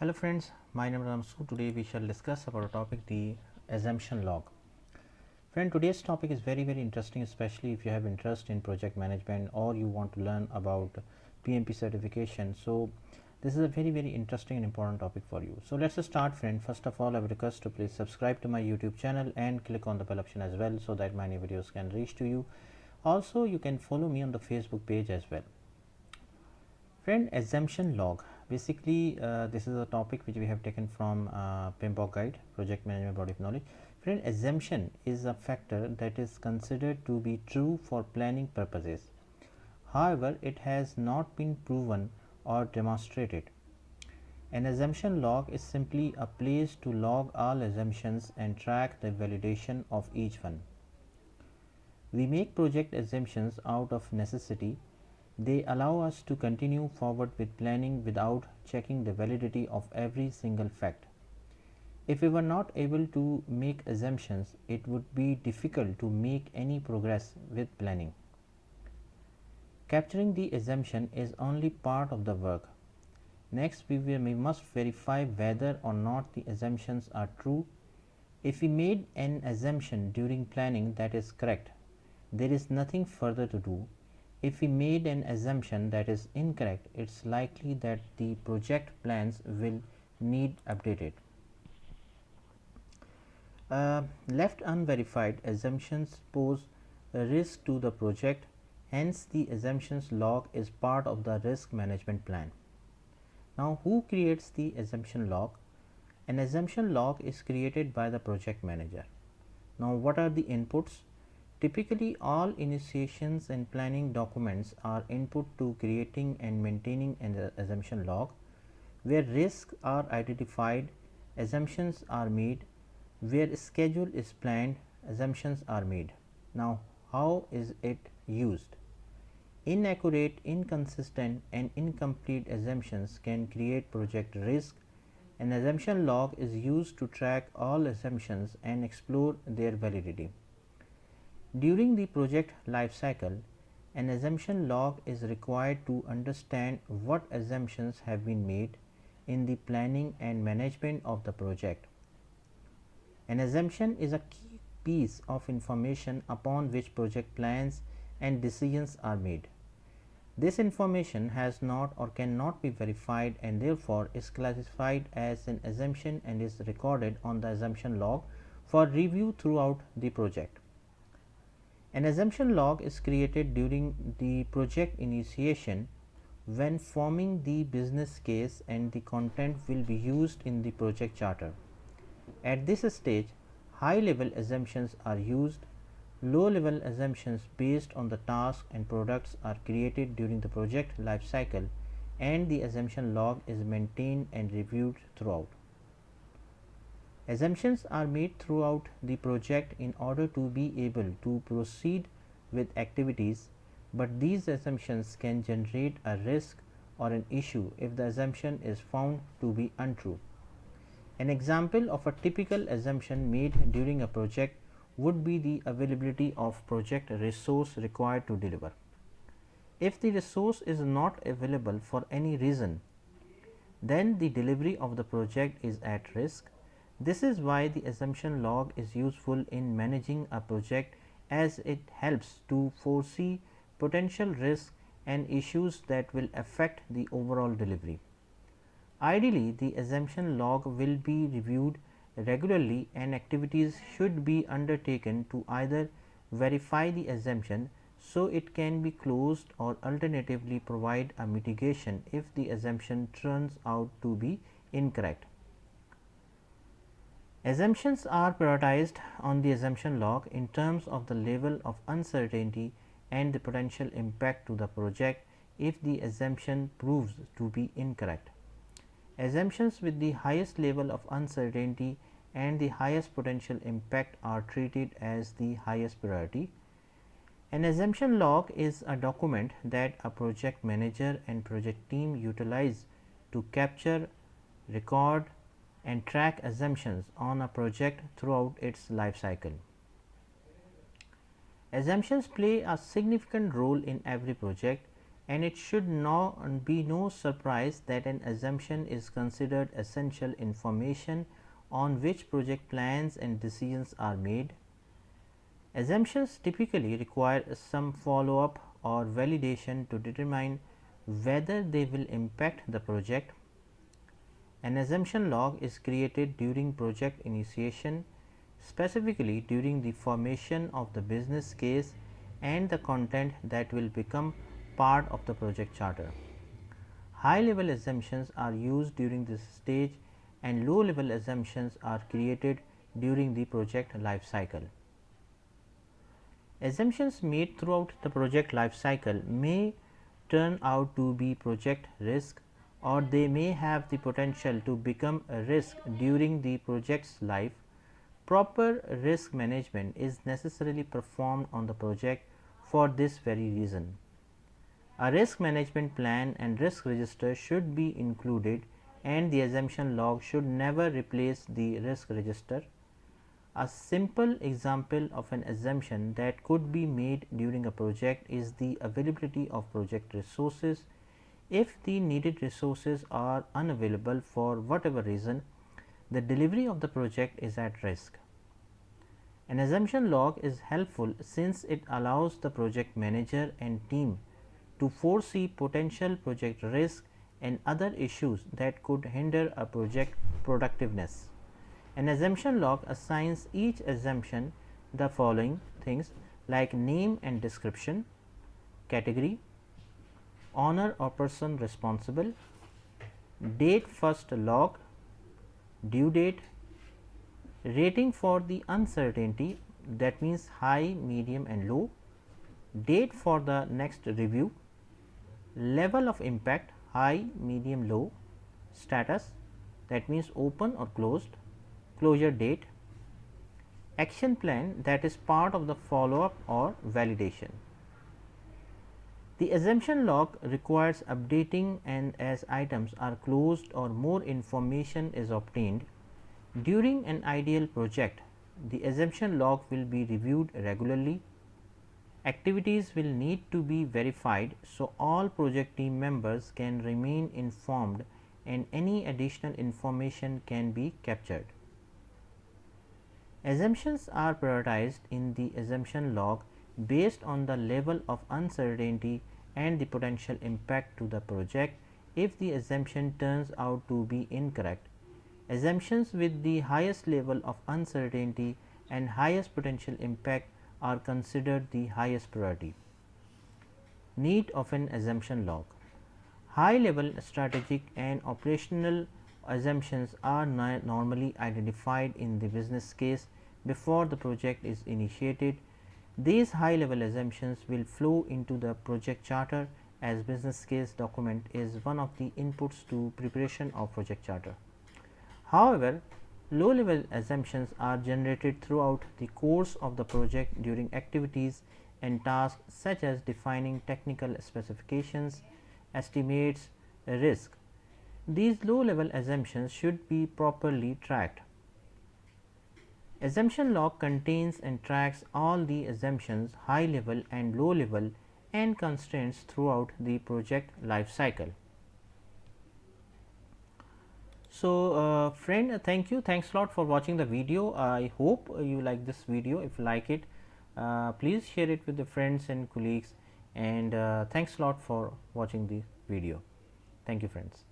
Hello friends, my name is Ramsu. Today we shall discuss about a topic, the assumption log. Friend, today's topic is very interesting, especially if you have interest in project management or you want to learn about PMP certification. So this is a very interesting and important topic for you. So let's start, friend. First of all, I would request to please subscribe to my YouTube channel and click on the bell option as well so that my new videos can reach to you. Also, you can follow me on the Facebook page as well. Friend, assumption log. Basically, this is a topic which we have taken from PMBOK guide, Project Management Body of Knowledge. Friend, assumption is a factor that is considered to be true for planning purposes. However, it has not been proven or demonstrated. An assumption log is simply a place to log all assumptions and track the validation of each one. We make project assumptions out of necessity. They allow us to continue forward with planning without checking the validity of every single fact. If we were not able to make assumptions, it would be difficult to make any progress with planning. Capturing the assumption is only part of the work. Next, we must verify whether or not the assumptions are true. If we made an assumption during planning that is correct, there is nothing further to do. If we made an assumption that is incorrect, it's likely that the project plans will need updated. Left unverified, assumptions pose a risk to the project, hence the assumptions log is part of the risk management plan. Now, who creates the assumption log? An assumption log is created by the project manager. Now, what are the inputs? Typically, all initiations and planning documents are input to creating and maintaining an assumption log. Where risks are identified, assumptions are made. Where schedule is planned, assumptions are made. Now, how is it used? Inaccurate, inconsistent, and incomplete assumptions can create project risk. An assumption log is used to track all assumptions and explore their validity. During the project life cycle, an assumption log is required to understand what assumptions have been made in the planning and management of the project. An assumption is a key piece of information upon which project plans and decisions are made. This information has not or cannot be verified and therefore is classified as an assumption and is recorded on the assumption log for review throughout the project. An assumption log is created during the project initiation when forming the business case and the content will be used in the project charter. At this stage, high level assumptions are used. Low level assumptions based on the task and products are created during the project life cycle, and the assumption log is maintained and reviewed throughout. Assumptions are made throughout the project in order to be able to proceed with activities, but these assumptions can generate a risk or an issue if the assumption is found to be untrue. An example of a typical assumption made during a project would be the availability of project resource required to deliver. If the resource is not available for any reason, then the delivery of the project is at risk. This is why the assumption log is useful in managing a project, as it helps to foresee potential risks and issues that will affect the overall delivery. Ideally, the assumption log will be reviewed regularly and activities should be undertaken to either verify the assumption so it can be closed or alternatively provide a mitigation if the assumption turns out to be incorrect. Assumptions are prioritized on the assumption log in terms of the level of uncertainty and the potential impact to the project if the assumption proves to be incorrect. Assumptions with the highest level of uncertainty and the highest potential impact are treated as the highest priority. An assumption log is a document that a project manager and project team utilize to capture, record, and track assumptions on a project throughout its life cycle. Assumptions play a significant role in every project and it should be no surprise that an assumption is considered essential information on which project plans and decisions are made. Assumptions typically require some follow up or validation to determine whether they will impact the project. An assumption log is created during project initiation, specifically during the formation of the business case and the content that will become part of the project charter. High level assumptions are used during this stage and low level assumptions are created during the project life cycle. Assumptions made throughout the project life cycle may turn out to be project risk, or they may have the potential to become a risk during the project's life. Proper risk management is necessarily performed on the project for this very reason. A risk management plan and risk register should be included, and the assumption log should never replace the risk register. A simple example of an assumption that could be made during a project is the availability of project resources. If the needed resources are unavailable for whatever reason, the delivery of the project is at risk. An assumption log is helpful since it allows the project manager and team to foresee potential project risk and other issues that could hinder a project productiveness. An assumption log assigns each assumption the following things like name and description, category, owner or person responsible, date first log, due date, rating for the uncertainty, that means high, medium and low, date for the next review, level of impact high, medium, low, status, that means open or closed, closure date, action plan, that is part of the follow up or validation. The assumption log requires updating, and as items are closed or more information is obtained during an ideal project, the assumption log will be reviewed regularly. Activities will need to be verified so all project team members can remain informed and any additional information can be captured. Assumptions are prioritized in the assumption log based on the level of uncertainty and the potential impact to the project. If the assumption turns out to be incorrect, assumptions with the highest level of uncertainty and highest potential impact are considered the highest priority. Need of an assumption log. High level strategic and operational assumptions are normally identified in the business case before the project is initiated. These high level assumptions will flow into the project charter, as business case document is one of the inputs to preparation of project charter. However, low level assumptions are generated throughout the course of the project during activities and tasks such as defining technical specifications, estimates, risk. These low level assumptions should be properly tracked. Assumption log contains and tracks all the assumptions, high level and low level, and constraints throughout the project life cycle. So, friend, thank you. Thanks a lot for watching the video. I hope you like this video. If you like it, please share it with the friends and colleagues. And thanks a lot for watching the video. Thank you, friends.